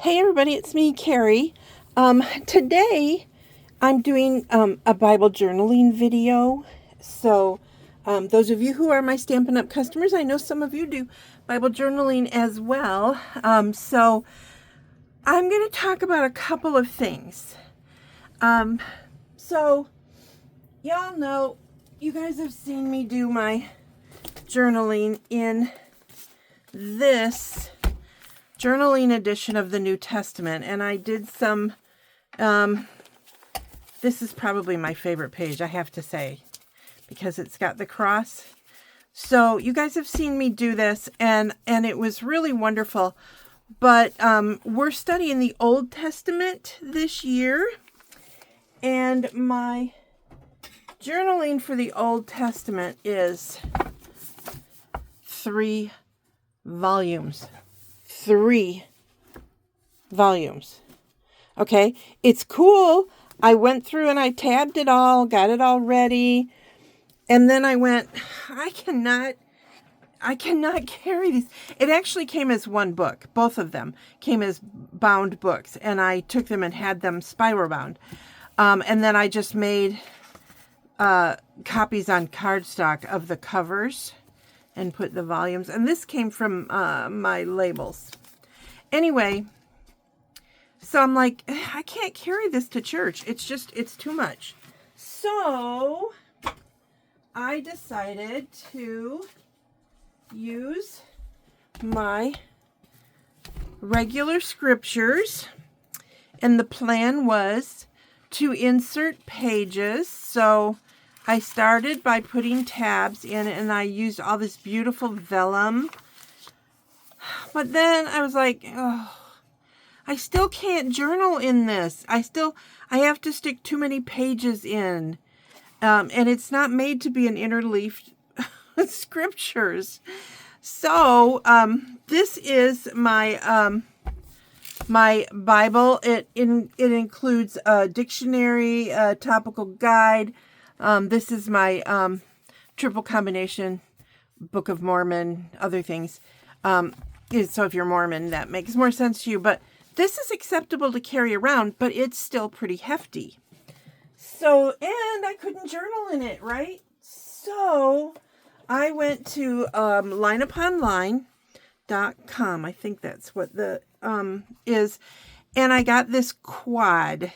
Hey everybody, it's me, Carrie. Today I'm doing a Bible journaling video. So those of you who are my Stampin' Up! Customers, I know some of you do Bible journaling as well. So I'm going to talk about a couple of things. So y'all know, you guys have seen me do my journaling in this journaling edition of the New Testament, and I did some, this is probably my favorite page, I have to say, because it's got the cross. So you guys have seen me do this, and it was really wonderful, but we're studying the Old Testament this year, and my journaling for the Old Testament is 3 volumes. 3 volumes. Okay, it's cool. I went through and I tabbed it all, got it all ready, and then I went, I cannot carry these. It actually came as one book. Both of them came as bound books, and I took them and had them spiral bound. And then I just made copies on cardstock of the covers and put the volumes. And this came from my labels. Anyway, so I'm like, I can't carry this to church. It's too much. So I decided to use my regular scriptures. And the plan was to insert pages. So I started by putting tabs in, and I used all this beautiful vellum. But then I was like, oh, I still can't journal in this. I have to stick too many pages in. And it's not made to be an interleaved scriptures. So this is my my Bible. It includes a dictionary, a topical guide. This is my triple combination, Book of Mormon, other things. So if you're Mormon, that makes more sense to you. But this is acceptable to carry around, but it's still pretty hefty. So, and I couldn't journal in it, right? So I went to lineuponline.com. I think that's what the is. And I got this quad.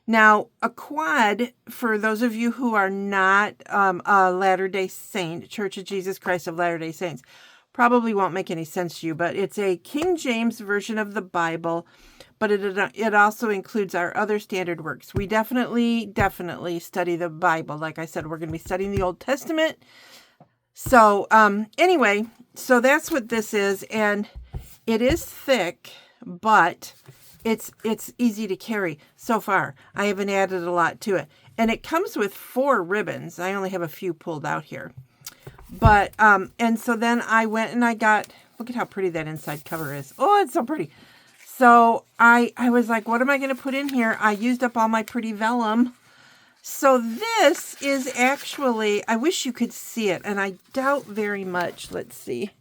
Now, a quad, for those of you who are not a Latter-day Saint, Church of Jesus Christ of Latter-day Saints, probably won't make any sense to you, but it's a King James version of the Bible, but it also includes our other standard works. We definitely study the Bible. Like I said, we're going to be studying the Old Testament. So anyway, so that's what this is, and it is thick, but it's easy to carry so far. I haven't added a lot to it. And it comes with 4 ribbons. I only have a few pulled out here. But, and so then I went and I got, look at how pretty that inside cover is. Oh, it's so pretty. So I was like, what am I going to put in here? I used up all my pretty vellum. So this is actually, I wish you could see it, and I doubt very much. Let's see.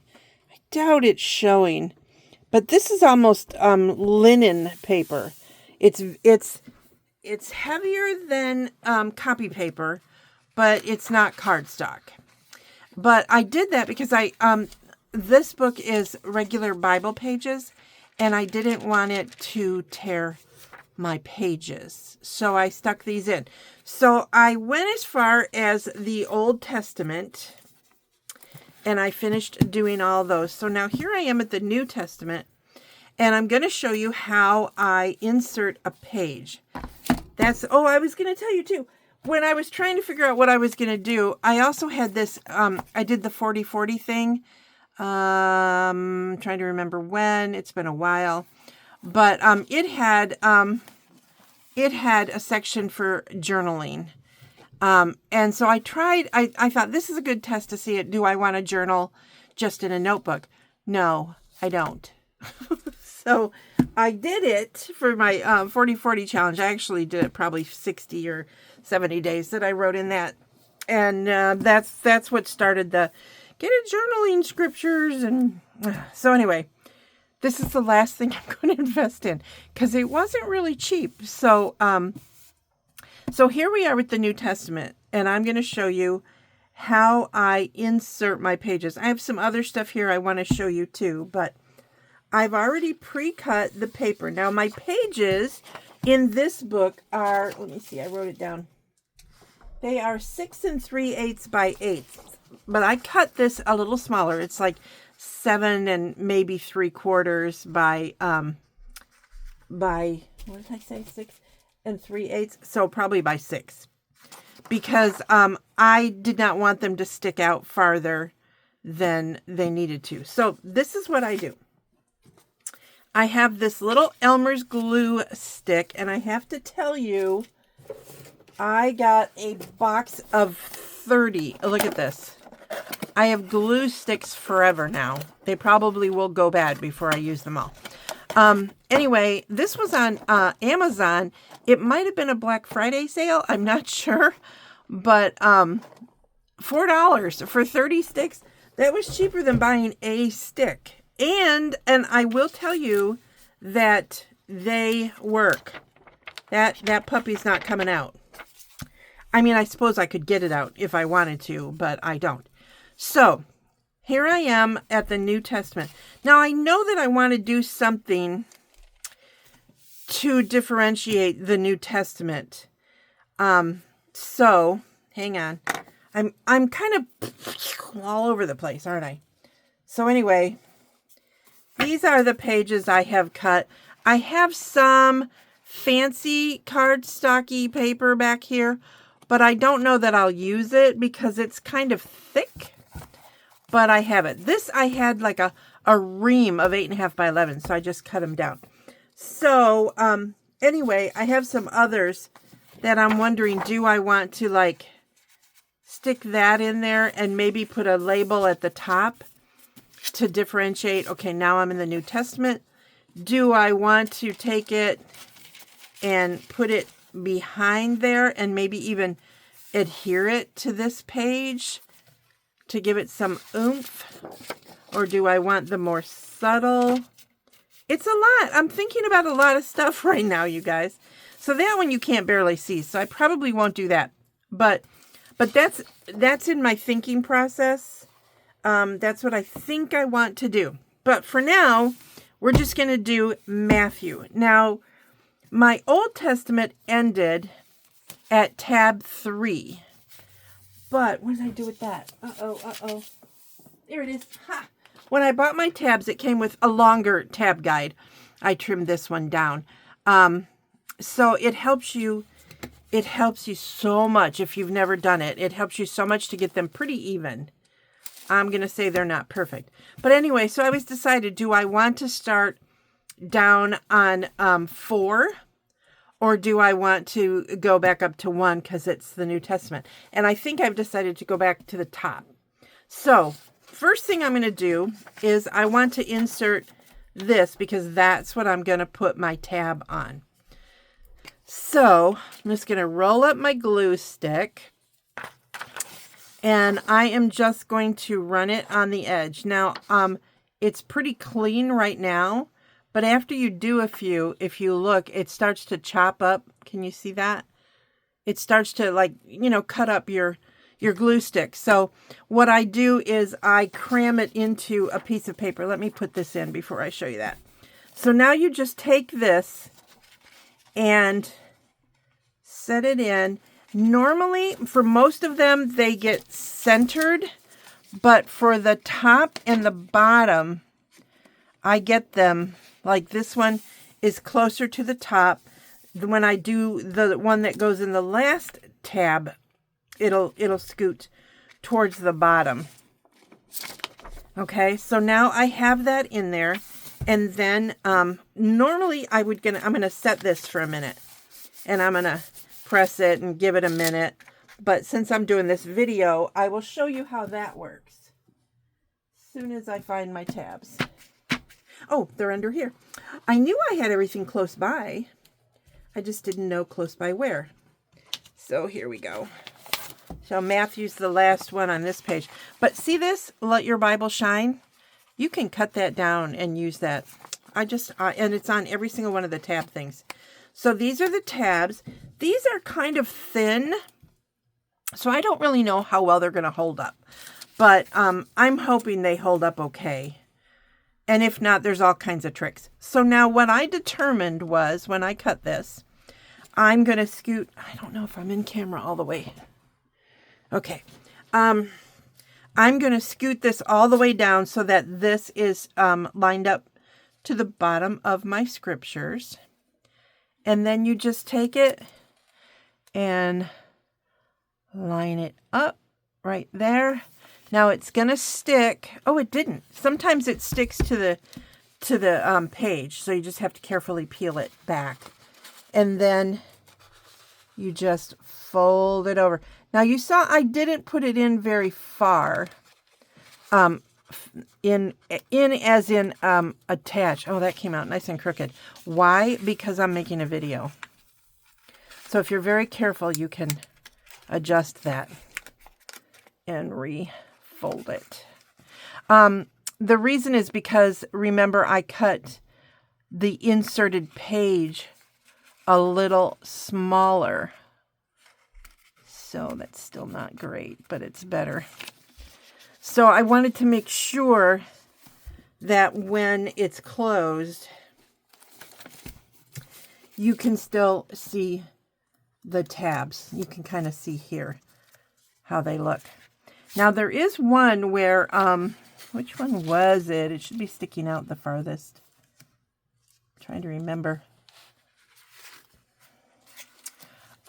I doubt it's showing. But this is almost linen paper. It's heavier than copy paper, but it's not cardstock. But I did that because this book is regular Bible pages, and I didn't want it to tear my pages. So I stuck these in. So I went as far as the Old Testament, and I finished doing all those. So now here I am at the New Testament, and I'm going to show you how I insert a page. I was going to tell you too. When I was trying to figure out what I was going to do, I also had this, I did the 40-40 thing. Trying to remember when. It's been a while. But it had a section for journaling. And so I tried, I thought this is a good test to see it. Do I want to journal just in a notebook? No, I don't. So I did it for my 40-40 challenge. I actually did it probably 60 or 70 days that I wrote in that. And that's what started the get a journaling scriptures. And so anyway, this is the last thing I'm going to invest in because it wasn't really cheap. So, so here we are with the New Testament, and I'm going to show you how I insert my pages. I have some other stuff here I want to show you too, but I've already pre-cut the paper. Now my pages in this book are, let me see, I wrote it down. They are 6 3/8 by 8, but I cut this a little smaller. It's like 7 and maybe 3/4 by what did I say, 6 3/8? So probably by 6, because I did not want them to stick out farther than they needed to. So this is what I do. I have this little Elmer's glue stick, and I have to tell you, I got a box of 30. Look at this. I have glue sticks forever now. They probably will go bad before I use them all. Anyway, this was on Amazon. It might have been a Black Friday sale. I'm not sure. But $4 for 30 sticks. That was cheaper than buying a stick. And I will tell you that they work. That puppy's not coming out. I mean, I suppose I could get it out if I wanted to, but I don't. So, here I am at the New Testament. Now, I know that I want to do something to differentiate the New Testament. So, hang on. I'm kind of all over the place, aren't I? So anyway, these are the pages I have cut. I have some fancy cardstocky paper back here, but I don't know that I'll use it because it's kind of thick, but I have it. This I had like a ream of 8.5 by 11, so I just cut them down. So anyway, I have some others that I'm wondering, do I want to like stick that in there and maybe put a label at the top to differentiate? Okay, now I'm in the New Testament. Do I want to take it and put it behind there and maybe even adhere it to this page to give it some oomph? Or do I want the more subtle? It's a lot. I'm thinking about a lot of stuff right now, you guys. So that one you can't barely see, so I probably won't do that. But that's in my thinking process. That's what I think I want to do. But for now, we're just going to do Matthew. Now, my Old Testament ended at tab 3. But what did I do with that? Uh-oh. There it is. Ha! When I bought my tabs, it came with a longer tab guide. I trimmed this one down. So it helps you so much if you've never done it. It helps you so much to get them pretty even. I'm going to say they're not perfect. But anyway, so I was decided, do I want to start down on 4? Or do I want to go back up to 1 because it's the New Testament? And I think I've decided to go back to the top. So first thing I'm going to do is I want to insert this because that's what I'm going to put my tab on. So I'm just going to roll up my glue stick. And I am just going to run it on the edge. Now, it's pretty clean right now. But after you do a few, if you look, it starts to chop up. Can you see that? It starts to like, cut up your glue stick. So what I do is I cram it into a piece of paper. Let me put this in before I show you that. So now you just take this and set it in. Normally, for most of them, they get centered. But for the top and the bottom, I get them, like this one is closer to the top. When I do the one that goes in the last tab, it'll scoot towards the bottom. Okay, so now I have that in there. And then normally I'm gonna set this for a minute. And I'm gonna press it and give it a minute. But since I'm doing this video, I will show you how that works as soon as I find my tabs. Oh, they're under here. I knew I had everything close by. I just didn't know close by where. So here we go. So Matthew's the last one on this page. But see this? Let your Bible shine. You can cut that down and use that And it's on every single one of the tab things. So these are the tabs. These are kind of thin, so I don't really know how well they're going to hold up. But I'm hoping they hold up okay. And if not, there's all kinds of tricks. So now what I determined was, when I cut this, I'm going to scoot. I don't know if I'm in camera all the way. Okay. I'm going to scoot this all the way down so that this is lined up to the bottom of my scriptures. And then you just take it and line it up right there. Now it's going to stick. Oh, it didn't. Sometimes it sticks to the page, so you just have to carefully peel it back. And then you just fold it over. Now you saw I didn't put it in very far. In as in attach. Oh, that came out nice and crooked. Why? Because I'm making a video. So if you're very careful, you can adjust that and refold it. The reason is because, remember, I cut the inserted page a little smaller. So that's still not great, but it's better. So I wanted to make sure that when it's closed, you can still see the tabs. You can kind of see here how they look. Now there is one where, which one was it? It should be sticking out the farthest. I'm trying to remember.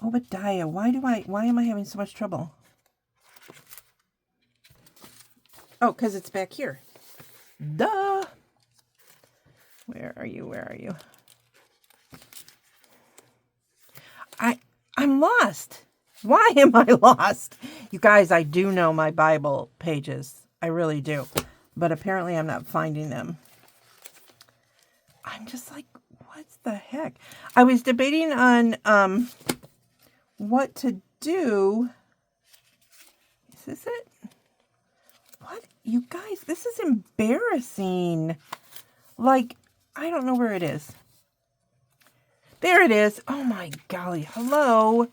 Obadiah, why am I having so much trouble? Oh, because it's back here. Duh. Where are you? Where are you? I'm lost. Why am I lost? You guys, I do know my Bible pages. I really do. But apparently I'm not finding them. I'm just like, what the heck? I was debating on what to do. Is this it? What? You guys, this is embarrassing. Like, I don't know where it is. There it is. Oh my golly. Hello,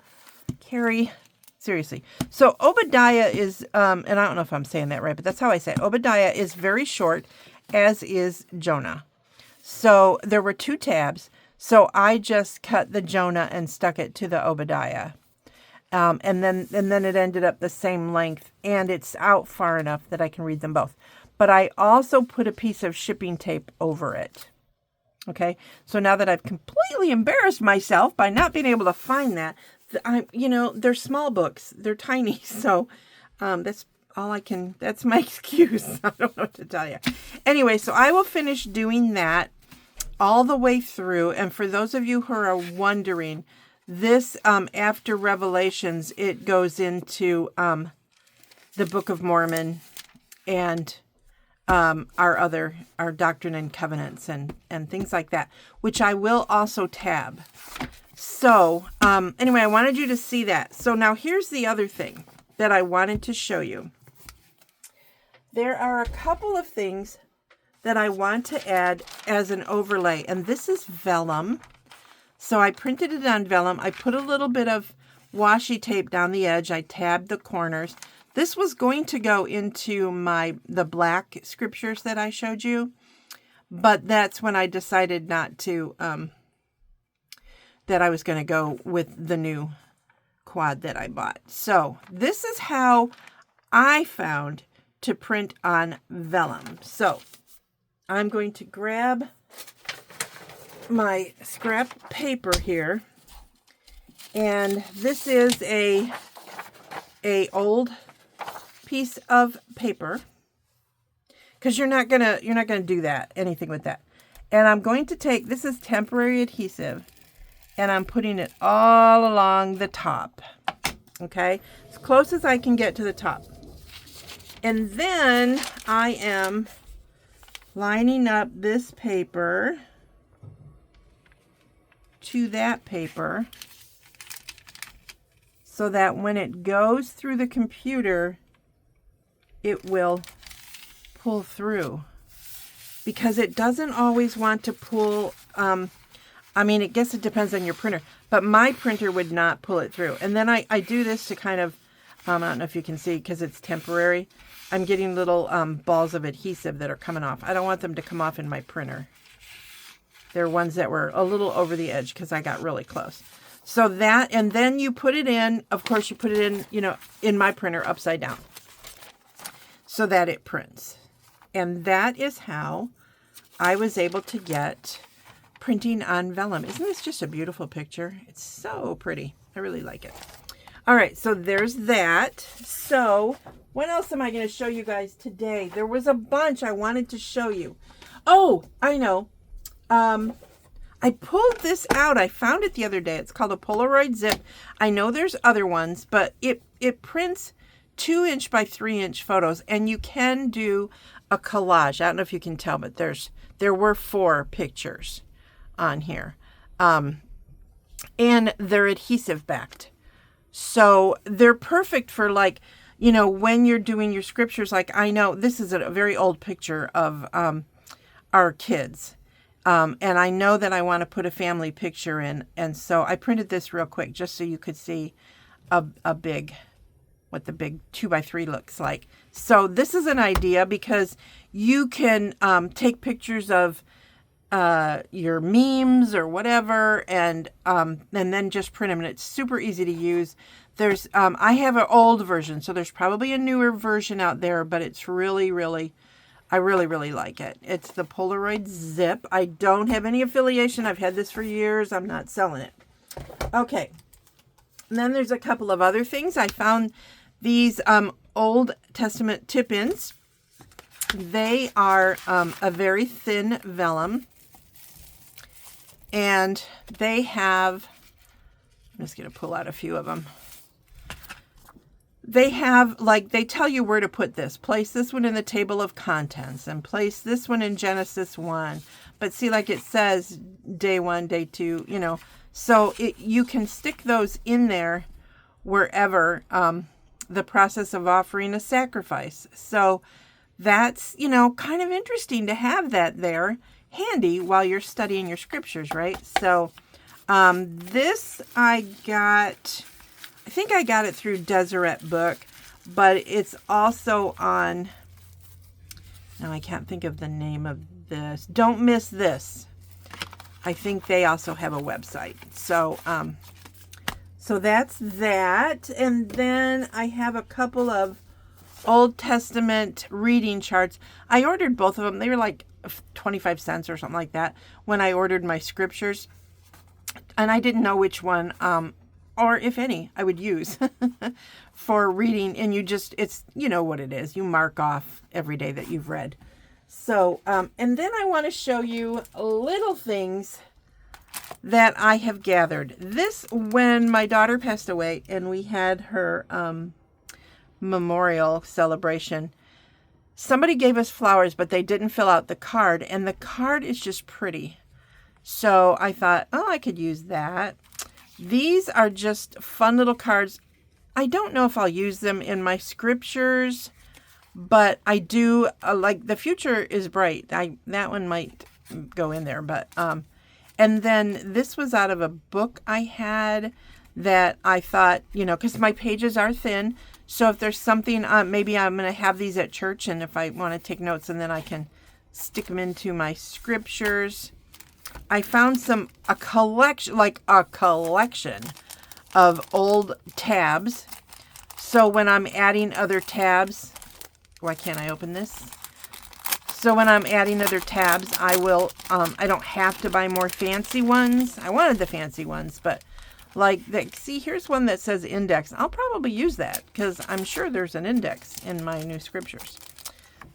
Carrie. Seriously. So Obadiah is, and I don't know if I'm saying that right, but that's how I say it. Obadiah is very short, as is Jonah. So there were 2 tabs. So I just cut the Jonah and stuck it to the Obadiah. And then it ended up the same length, and it's out far enough that I can read them both. But I also put a piece of shipping tape over it. Okay, so now that I've completely embarrassed myself by not being able to find that, they're small books, they're tiny, so that's all I can. That's my excuse. I don't know what to tell you. Anyway, so I will finish doing that all the way through. And for those of you who are wondering, this, after Revelations, it goes into the Book of Mormon and our Doctrine and Covenants and things like that, which I will also tab. So anyway, I wanted you to see that. So now here's the other thing that I wanted to show you. There are a couple of things that I want to add as an overlay, and this is vellum. So I printed it on vellum. I put a little bit of washi tape down the edge. I tabbed the corners. This was going to go into the black scriptures that I showed you, but that's when I decided not to, that I was going to go with the new quad that I bought. So this is how I found to print on vellum. So I'm going to grab my scrap paper here, and this is a old piece of paper, because you're not gonna do anything with that. And I'm going to take, this is temporary adhesive, and I'm putting it all along the top. Okay, as close as I can get to the top. And then I am lining up this paper to that paper so that when it goes through the computer, it will pull through. because it doesn't always want to pull. I mean, I guess it depends on your printer, but my printer would not pull it through. And then I do this to kind of, I don't know if you can see because it's temporary. I'm getting little balls of adhesive that are coming off. I don't want them to come off in my printer. They're ones that were a little over the edge because I got really close. So that, and then you put it in, of course you put it in, you know, in my printer upside down so that it prints. And that is how I was able to get printing on vellum. Isn't this just a beautiful picture? It's so pretty. I really like it. All right, so there's that. So what else am I going to show you guys today? There was a bunch I wanted to show you. Oh, I know. I pulled this out. I found it the other day. It's called a Polaroid Zip. I know there's other ones, but it prints 2" by 3" photos, and you can do a collage. I don't know if you can tell, but there were 4 pictures on here. And they're adhesive backed. So they're perfect for, like, you know, when you're doing your scriptures. Like, I know this is a very old picture of our kids. And I know that I want to put a family picture in. And so I printed this real quick just so you could see what the big 2x3 looks like. So this is an idea because you can take pictures of your memes or whatever, and then just print them, and it's super easy to use. There's I have an old version, so there's probably a newer version out there, but it's really, really, I really, really like it. It's the Polaroid Zip. I don't have any affiliation. I've had this for years. I'm not selling it. Okay. And then there's a couple of other things. I found these Old Testament tip-ins. They are a very thin vellum. And they have, I'm just going to pull out a few of them. They have, like, they tell you where to put this. Place this one in the table of contents and place this one in Genesis 1. But see, like it says day 1, day 2, you know. So you can stick those in there wherever the process of offering a sacrifice. So that's, you know, kind of interesting to have that there handy while you're studying your scriptures, right? So this I think I got it through Deseret Book, but it's also on, now I can't think of the name of this. Don't Miss This. I think they also have a website. So so that's that. And then I have a couple of Old Testament reading charts. I ordered both of them. They were like 25 cents or something like that when I ordered my scriptures, and I didn't know which one or if any I would use for reading. And you just, it's, you know what it is, you mark off every day that you've read. So and then I want to show you little things that I have gathered. This, when my daughter passed away and we had her memorial celebration, somebody gave us flowers, but they didn't fill out the card, and the card is just pretty. So I thought, oh, I could use that. These are just fun little cards. I don't know if I'll use them in my scriptures, but I do like The Future is Bright. That one might go in there, but and then this was out of a book I had that I thought, you know, because my pages are thin. So if there's something, maybe I'm going to have these at church, and if I want to take notes, and then I can stick them into my scriptures. I found a collection of old tabs. So when I'm adding other tabs, why can't I open this? So when I'm adding other tabs, I will, I don't have to buy more fancy ones. I wanted the fancy ones, but like, see, here's one that says index. I'll probably use that because I'm sure there's an index in my new scriptures.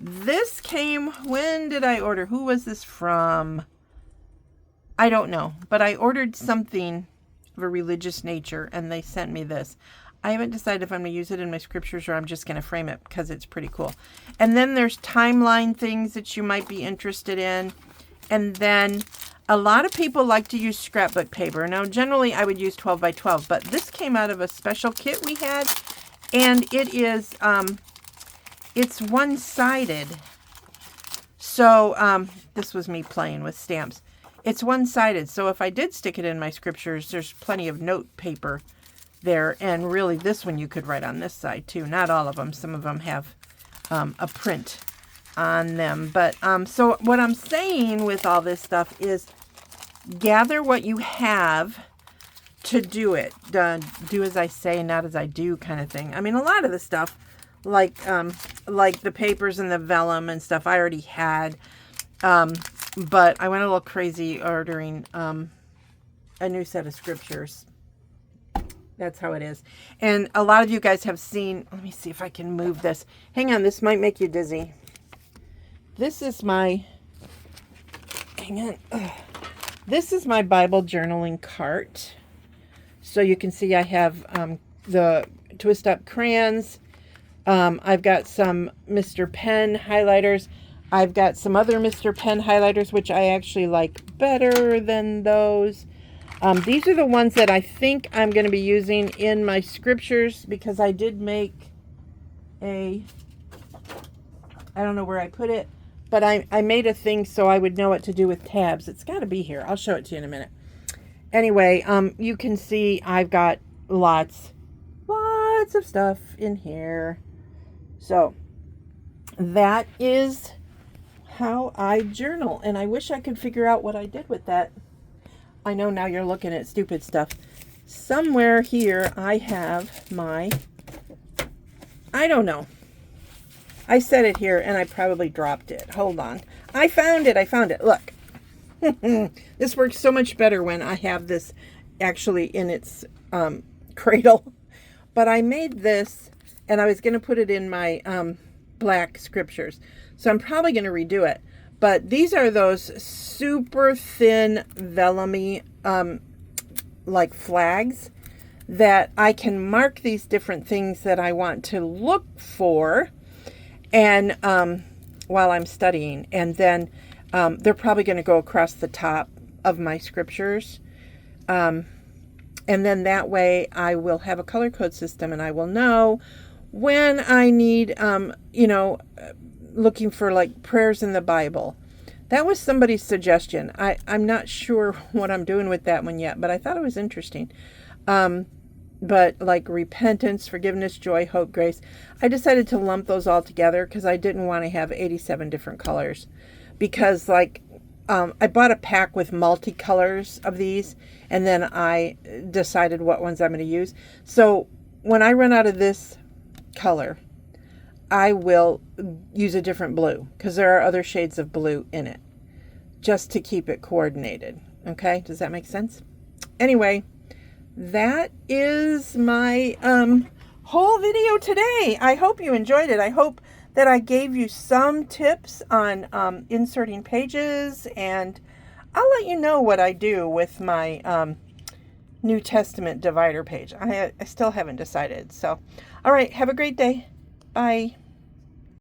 This came, when did I order? Who was this from? I don't know, but I ordered something of a religious nature, and they sent me this. I haven't decided if I'm going to use it in my scriptures or I'm just going to frame it because it's pretty cool. And then there's timeline things that you might be interested in. And then a lot of people like to use scrapbook paper. Now, generally, I would use 12 by 12, but this came out of a special kit we had, and it is, it's one-sided. So this was me playing with stamps. It's one-sided, so if I did stick it in my scriptures, there's plenty of note paper there. And really, this one you could write on this side too. Not all of them. Some of them have a print on them. But so what I'm saying with all this stuff is gather what you have to do it. Do as I say, not as I do kind of thing. I mean, a lot of the stuff, like the papers and the vellum and stuff, I already had. But I went a little crazy ordering a new set of scriptures. That's how it is. And a lot of you guys have seen, let me see if I can move this. Hang on, this might make you dizzy. This is my, hang on. Ugh. This is my Bible journaling cart. So you can see I have the twist up crayons. I've got some Mr. Pen highlighters. I've got some other Mr. Pen highlighters, which I actually like better than those. These are the ones that I think I'm going to be using in my scriptures, because I did make I don't know where I put it, but I made a thing so I would know what to do with tabs. It's got to be here. I'll show it to you in a minute. Anyway, you can see I've got lots of stuff in here. So that is how I journal, and I wish I could figure out what I did with that. I know now you're looking at stupid stuff. Somewhere here I have my, I don't know. I set it here and I probably dropped it. Hold on. I found it. Look. This works so much better when I have this actually in its cradle. But I made this and I was going to put it in my black scriptures. So I'm probably going to redo it. But these are those super thin vellum-y like flags that I can mark these different things that I want to look for and while I'm studying. And then they're probably going to go across the top of my scriptures. And then that way I will have a color code system and I will know when I need, looking for like prayers in the Bible. That was somebody's suggestion. I'm not sure what I'm doing with that one yet, but I thought it was interesting. But like repentance, forgiveness, joy, hope, grace, I decided to lump those all together because I didn't want to have 87 different colors. Because like I bought a pack with multicolors of these, and then I decided what ones I'm going to use. So when I run out of this color, I will use a different blue because there are other shades of blue in it just to keep it coordinated. Okay, does that make sense? Anyway, that is my whole video today. I hope you enjoyed it. I hope that I gave you some tips on inserting pages, and I'll let you know what I do with my New Testament divider page. I still haven't decided. So, all right, have a great day. Bye.